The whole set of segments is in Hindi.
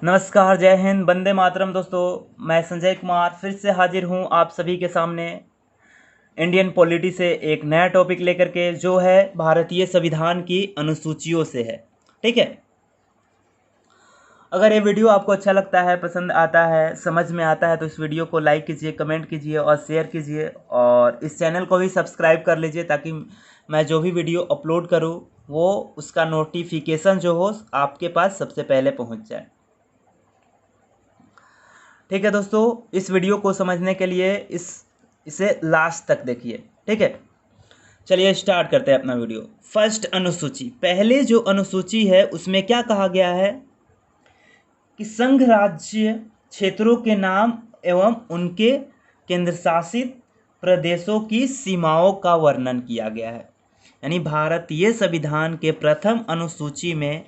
नमस्कार, जय हिंद, वंदे मातरम। दोस्तों, मैं संजय कुमार फिर से हाजिर हूं आप सभी के सामने इंडियन पॉलिटी से एक नया टॉपिक लेकर के, जो है भारतीय संविधान की अनुसूचियों से है। ठीक है। अगर ये वीडियो आपको अच्छा लगता है, पसंद आता है, समझ में आता है, तो इस वीडियो को लाइक कीजिए, कमेंट कीजिए और शेयर कीजिए, और इस चैनल को भी सब्सक्राइब कर लीजिए ताकि मैं जो भी वीडियो अपलोड करूँ वो उसका नोटिफिकेशन जो हो आपके पास सबसे पहले पहुँच जाए। ठीक है दोस्तों, इस वीडियो को समझने के लिए इसे लास्ट तक देखिए। ठीक है, चलिए स्टार्ट करते हैं अपना वीडियो। फर्स्ट अनुसूची, पहले जो अनुसूची है उसमें क्या कहा गया है कि संघ राज्य क्षेत्रों के नाम एवं उनके केंद्र शासित प्रदेशों की सीमाओं का वर्णन किया गया है। यानी भारतीय संविधान के प्रथम अनुसूची में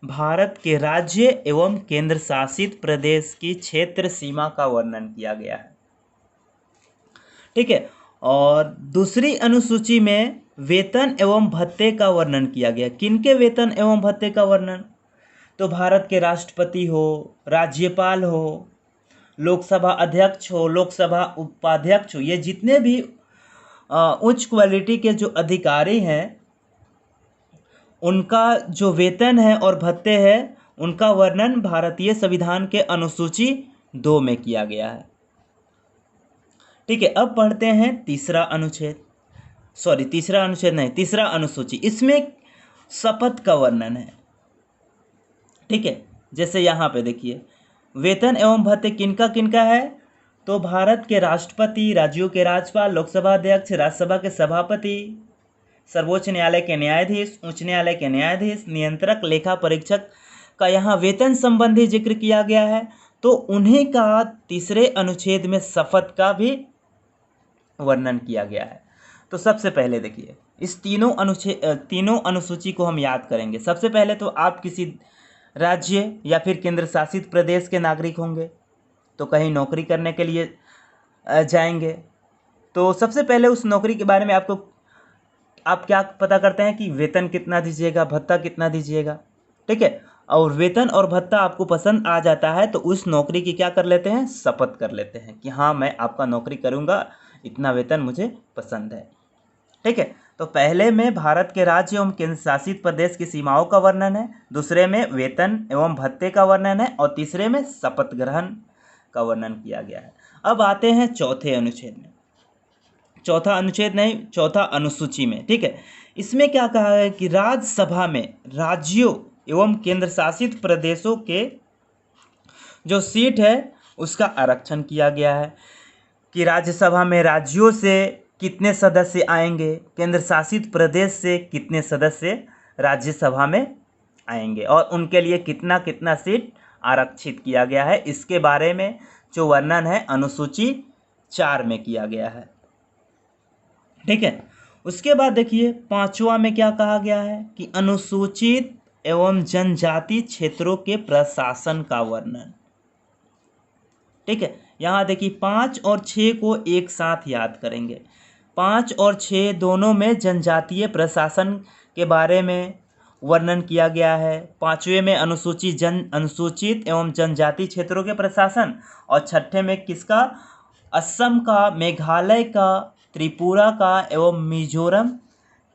भारत के राज्य एवं केंद्र शासित प्रदेश की क्षेत्र सीमा का वर्णन किया गया है। ठीक है। और दूसरी अनुसूची में वेतन एवं भत्ते का वर्णन किया गया। किनके वेतन एवं भत्ते का वर्णन? तो भारत के राष्ट्रपति हो, राज्यपाल हो, लोकसभा अध्यक्ष हो, लोकसभा उपाध्यक्ष हो, ये जितने भी उच्च क्वालिटी के जो अधिकारी हैं, उनका जो वेतन है और भत्ते है, उनका वर्णन भारतीय संविधान के अनुसूची 2 में किया गया है। ठीक है, अब पढ़ते हैं तीसरा अनुसूची। इसमें शपथ का वर्णन है। ठीक है, जैसे यहाँ पे देखिए, वेतन एवं भत्ते किनका किनका है? तो भारत के राष्ट्रपति, राज्यों के राज्यपाल, लोकसभा अध्यक्ष, राज्यसभा के सभापति, सर्वोच्च न्यायालय के न्यायाधीश, उच्च न्यायालय के न्यायाधीश, नियंत्रक, लेखा परीक्षक का यहाँ वेतन संबंधी जिक्र किया गया है। तो उन्हीं का तीसरे अनुच्छेद में शपथ का भी वर्णन किया गया है। तो सबसे पहले देखिए, इस तीनों अनुसूची को हम याद करेंगे। सबसे पहले तो आप किसी राज्य या फिर केंद्र शासित प्रदेश के नागरिक होंगे, तो कहीं नौकरी करने के लिए जाएंगे। तो सबसे पहले उस नौकरी के बारे में आप क्या पता करते हैं कि वेतन कितना दीजिएगा, भत्ता कितना दीजिएगा। ठीक है, और वेतन और भत्ता आपको पसंद आ जाता है तो उस नौकरी की क्या कर लेते हैं? शपथ कर लेते हैं कि हाँ, मैं आपका नौकरी करूँगा, इतना वेतन मुझे पसंद है। ठीक है, तो पहले में भारत के राज्य एवं केंद्र शासित प्रदेश की सीमाओं का वर्णन है, दूसरे में वेतन एवं भत्ते का वर्णन है, और तीसरे में शपथ ग्रहण का वर्णन किया गया है। अब आते हैं चौथा अनुसूची में। ठीक है, इसमें क्या कहा है कि राज्यसभा में राज्यों एवं केंद्र शासित प्रदेशों के जो सीट है उसका आरक्षण किया गया है कि राज्यसभा में राज्यों से कितने सदस्य आएंगे, केंद्र शासित प्रदेश से कितने सदस्य राज्यसभा में आएंगे, और उनके लिए कितना कितना सीट आरक्षित किया गया है। इसके बारे में जो वर्णन है अनुसूची 4 में किया गया है। ठीक है, उसके बाद देखिए पांचवा में क्या कहा गया है कि अनुसूचित एवं जनजाति क्षेत्रों के प्रशासन का वर्णन। ठीक है, यहाँ देखिए 5 और 6 को एक साथ याद करेंगे। 5 और 6 दोनों में जनजातीय प्रशासन के बारे में वर्णन किया गया है। 5वें में अनुसूचित एवं जनजाति क्षेत्रों के प्रशासन, और 6ठे में किसका? असम का, मेघालय का, त्रिपुरा का एवं मिजोरम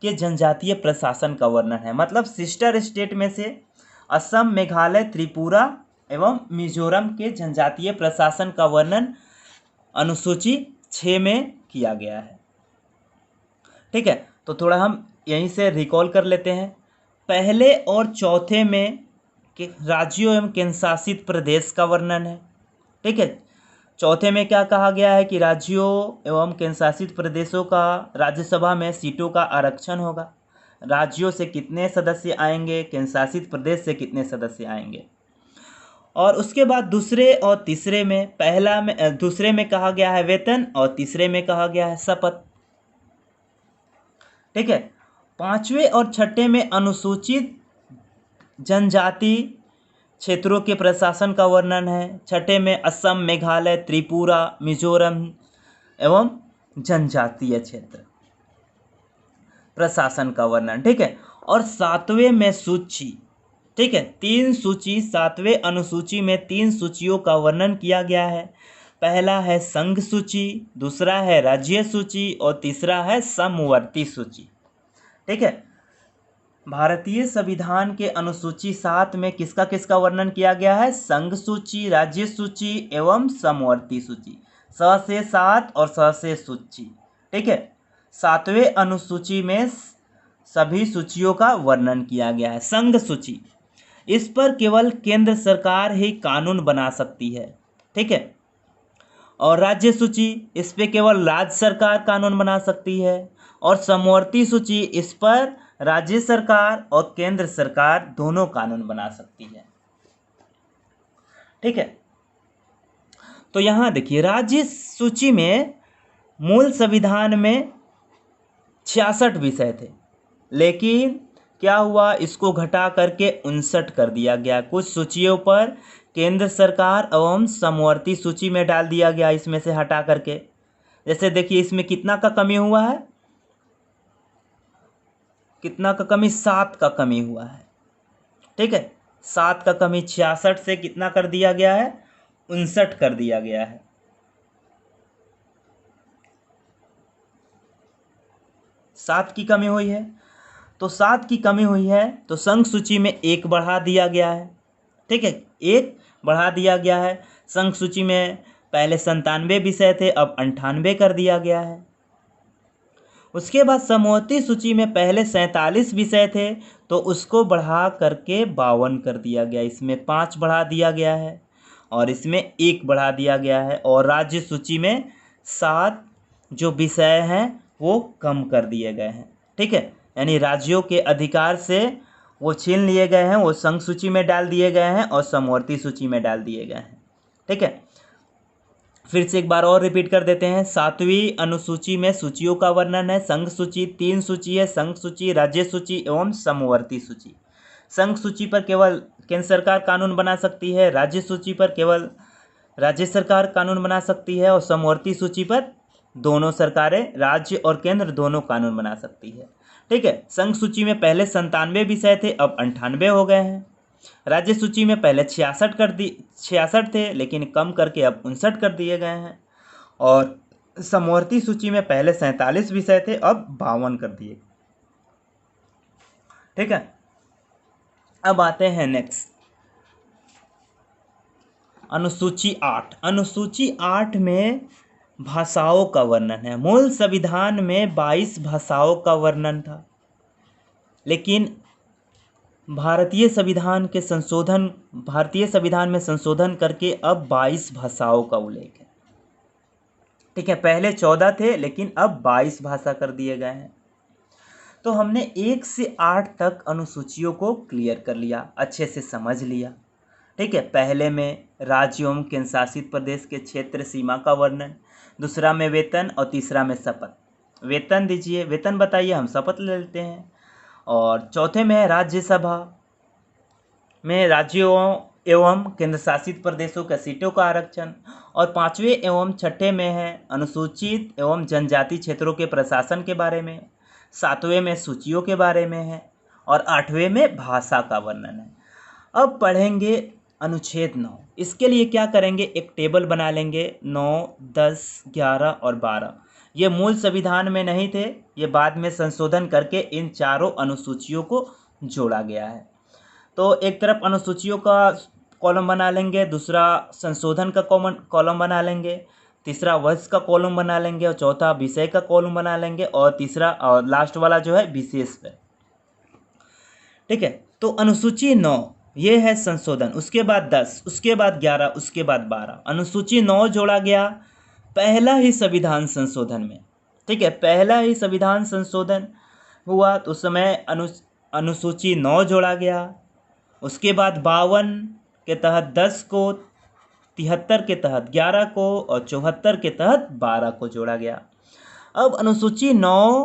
के जनजातीय प्रशासन का वर्णन है। मतलब सिस्टर स्टेट में से असम, मेघालय, त्रिपुरा एवं मिजोरम के जनजातीय प्रशासन का वर्णन अनुसूची 6 में किया गया है। ठीक है, तो थोड़ा हम यहीं से रिकॉल कर लेते हैं। पहले और चौथे में कि राज्यों एवं केंद्र शासित प्रदेश का वर्णन है। ठीक है, चौथे में क्या कहा गया है कि राज्यों एवं केंद्र शासित प्रदेशों का राज्यसभा में सीटों का आरक्षण होगा। राज्यों से कितने सदस्य आएंगे, केंद्र शासित प्रदेश से कितने सदस्य आएंगे। और उसके बाद दूसरे में कहा गया है वेतन, और तीसरे में कहा गया है शपथ। ठीक है, 5वें और 6ठे में अनुसूचित जनजाति क्षेत्रों के प्रशासन का वर्णन है। 6ठे में असम, मेघालय, त्रिपुरा, मिजोरम एवं जनजातीय क्षेत्र प्रशासन का वर्णन। ठीक है, और 7वें में सूची ठीक है, 3 सूची, 7वें अनुसूची में 3 सूचियों का वर्णन किया गया है। पहला है संघ सूची, दूसरा है राज्य सूची और तीसरा है समवर्ती सूची। ठीक है, भारतीय संविधान के अनुसूची 7 में किसका किसका वर्णन किया गया है? संघ सूची, राज्य सूची एवं समवर्ती सूची। स से 7 और स से सूची। ठीक है, 7वें अनुसूची में सभी सूचियों का वर्णन किया गया है। संघ सूची, इस पर केवल केंद्र सरकार ही कानून बना सकती है। ठीक है, और राज्य सूची, इस पे केवल राज्य सरकार कानून बना सकती है। और समवर्ती सूची, इस पर राज्य सरकार और केंद्र सरकार दोनों कानून बना सकती है। ठीक है, तो यहां देखिए, राज्य सूची में मूल संविधान में 66 विषय थे, लेकिन क्या हुआ, इसको घटा करके 59 कर दिया गया। कुछ सूचियों पर केंद्र सरकार एवं समवर्ती सूची में डाल दिया गया, इसमें से हटा करके। जैसे देखिए, इसमें कितना का कमी हुआ है? कितना का कमी? 7 का कमी हुआ है। ठीक है, 7 का कमी 66 से कितना कर दिया गया है? 59 कर दिया गया है। सात की कमी हुई है, तो 7 की कमी हुई है, तो संघ सूची में 1 बढ़ा दिया गया है। ठीक है, 1 बढ़ा दिया गया है। संघ सूची में पहले 97 विषय थे, अब 98 कर दिया गया है। उसके बाद समवर्ती सूची में पहले 47 विषय थे, तो उसको बढ़ा करके 52 कर दिया गया। इसमें 5 बढ़ा दिया गया है और इसमें 1 बढ़ा दिया गया है। और राज्य सूची में 7 जो विषय हैं वो कम कर दिए गए हैं। ठीक है, यानी राज्यों के अधिकार से वो छीन लिए गए हैं, वो संघ सूची में डाल दिए गए हैं और समवर्ती सूची में डाल दिए गए हैं। ठीक है, फिर से एक बार और रिपीट कर देते हैं। 7वीं अनुसूची में सूचियों का वर्णन है। संघ सूची 3 सूची है, संघ सूची, राज्य सूची एवं समवर्ती सूची। संघ सूची पर केवल केंद्र सरकार कानून बना सकती है, राज्य सूची पर केवल राज्य सरकार कानून बना सकती है और समवर्ती सूची पर दोनों सरकारें, राज्य और केंद्र दोनों कानून बना सकती है। ठीक है, संघ सूची में पहले 97 विषय थे, अब 98 हो गए हैं। राज्य सूची में पहले 66 थे, लेकिन कम करके अब 59 कर दिए गए हैं। और समवर्ती सूची में पहले 47 विषय थे, अब 52 कर दिए। ठीक है, अब आते हैं नेक्स्ट, अनुसूची 8। अनुसूची 8 में भाषाओं का वर्णन है। मूल संविधान में 22 भाषाओं का वर्णन था, लेकिन भारतीय संविधान में संशोधन करके अब 22 भाषाओं का उल्लेख है। ठीक है, पहले 14 थे, लेकिन अब 22 भाषा कर दिए गए हैं। तो हमने 1 से 8 तक अनुसूचियों को क्लियर कर लिया, अच्छे से समझ लिया। ठीक है, पहले में राज्य एवं केंद्र शासित प्रदेश के क्षेत्र सीमा का वर्णन, दूसरा में वेतन और तीसरा में शपथ। वेतन दीजिए, वेतन बताइए, हम शपथ ले लेते हैं। और चौथे में है राज्यसभा में राज्यों एवं केंद्र शासित प्रदेशों के सीटों का आरक्षण। और 5वें एवं 6ठे में है अनुसूचित एवं जनजाति क्षेत्रों के प्रशासन के बारे में। 7वें में सूचियों के बारे में है और 8वें में भाषा का वर्णन है। अब पढ़ेंगे अनुच्छेद 9। इसके लिए क्या करेंगे, एक टेबल बना लेंगे। 9, 10, 11 और 12 ये मूल संविधान में नहीं थे, ये बाद में संशोधन करके इन चारों अनुसूचियों को जोड़ा गया है। तो एक तरफ अनुसूचियों का कॉलम बना लेंगे, दूसरा संशोधन का कॉलम बना लेंगे, तीसरा वर्ष का कॉलम बना लेंगे और चौथा विषय का कॉलम बना लेंगे और तीसरा और लास्ट वाला जो है विशेष पे। ठीक है, तो अनुसूची 9 ये है संशोधन, उसके बाद 10, उसके बाद 11, उसके बाद 12। अनुसूची 9 जोड़ा गया पहला ही संविधान संशोधन में। ठीक है, पहला ही संविधान संशोधन हुआ तो उस समय अनुसूची 9 जोड़ा गया। उसके बाद 52 के तहत 10 को, 73 के तहत 11 को और 74 के तहत 12 को जोड़ा गया। अब अनुसूची 9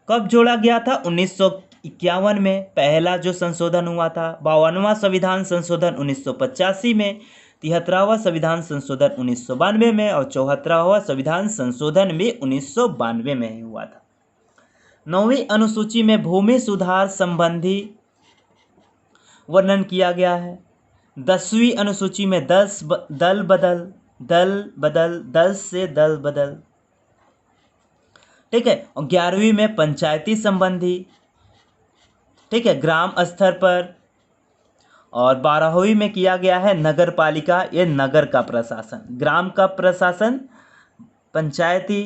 कब जोड़ा गया था? 1951 में पहला जो संशोधन हुआ था। 52वां संविधान संशोधन 1985 में, 73वां संविधान संशोधन 1992 में और 74वां संविधान संशोधन भी 1992 में ही हुआ था। 9वीं अनुसूची में भूमि सुधार संबंधी वर्णन किया गया है। 10वीं अनुसूची में दल बदल 10 से दल बदल, ठीक है। और 11वीं में पंचायती संबंधी, ठीक है, ग्राम स्तर पर। और 12वीं में किया गया है नगर पालिका, ये नगर का प्रशासन, ग्राम का प्रशासन पंचायती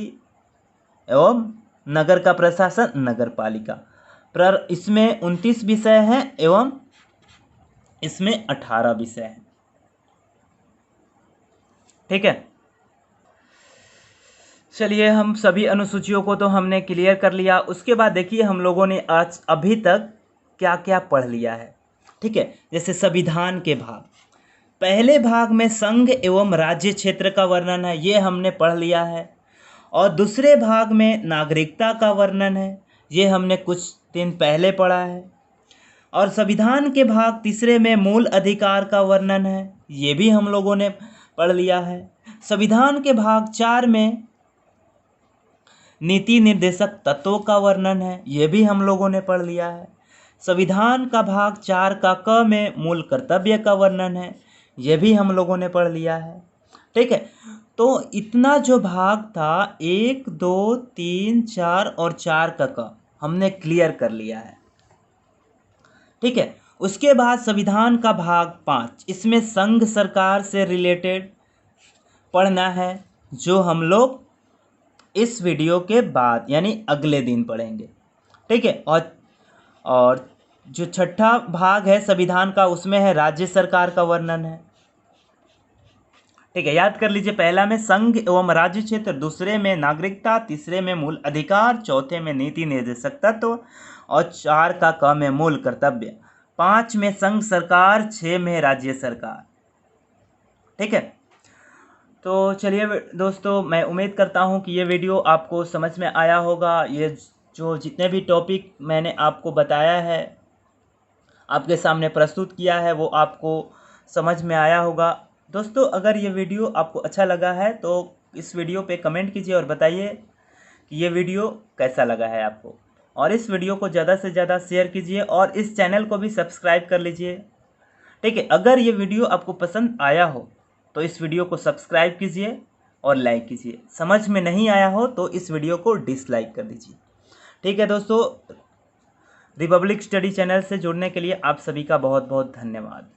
एवं नगर का प्रशासन नगर पालिका। पर इसमें 29 विषय हैं एवं इसमें 18 विषय हैं, ठीक है। चलिए, हम सभी अनुसूचियों को तो हमने क्लियर कर लिया। उसके बाद देखिए हम लोगों ने आज अभी तक क्या क्या पढ़ लिया है, ठीक है। जैसे संविधान के भाग, पहले भाग में संघ एवं राज्य क्षेत्र का वर्णन है, ये हमने पढ़ लिया है। और दूसरे भाग में नागरिकता का वर्णन है, ये हमने कुछ दिन पहले पढ़ा है। और संविधान के भाग तीसरे में मूल अधिकार का वर्णन है, ये भी हम लोगों ने पढ़ लिया है। संविधान के भाग 4 में नीति निर्देशक तत्वों का वर्णन है, ये भी हम लोगों ने पढ़ लिया है। संविधान का भाग 4 का क में मूल कर्तव्य का वर्णन है, ये भी हम लोगों ने पढ़ लिया है, ठीक है। तो इतना जो भाग था 1, 2, 3, 4 और 4 का क हमने क्लियर कर लिया है, ठीक है। उसके बाद संविधान का भाग 5, इसमें संघ सरकार से रिलेटेड पढ़ना है, जो हम लोग इस वीडियो के बाद यानी अगले दिन पढ़ेंगे, ठीक है। और जो छठा भाग है संविधान का, उसमें है राज्य सरकार का वर्णन है, ठीक है। याद कर लीजिए, पहला में संघ एवं राज्य क्षेत्र, दूसरे में नागरिकता, तीसरे में मूल अधिकार, चौथे में नीति निर्देशक तत्व और 4 का क में मूल कर्तव्य, 5 में संघ सरकार, 6 में राज्य सरकार, ठीक है। तो चलिए दोस्तों, मैं उम्मीद करता हूँ कि ये वीडियो आपको समझ में आया होगा। ये जो जितने भी टॉपिक मैंने आपको बताया है, आपके सामने प्रस्तुत किया है, वो आपको समझ में आया होगा। दोस्तों, अगर ये वीडियो आपको अच्छा लगा है तो इस वीडियो पे कमेंट कीजिए और बताइए कि ये वीडियो कैसा लगा है आपको। और इस वीडियो को ज़्यादा से ज़्यादा शेयर कीजिए और इस चैनल को भी सब्सक्राइब कर लीजिए, ठीक है। अगर ये वीडियो आपको पसंद आया हो तो इस वीडियो को सब्सक्राइब कीजिए और लाइक कीजिए। समझ में नहीं आया हो तो इस वीडियो को डिसलाइक कर दीजिए, ठीक है। दोस्तों, रिपब्लिक स्टडी चैनल से जुड़ने के लिए आप सभी का बहुत बहुत धन्यवाद।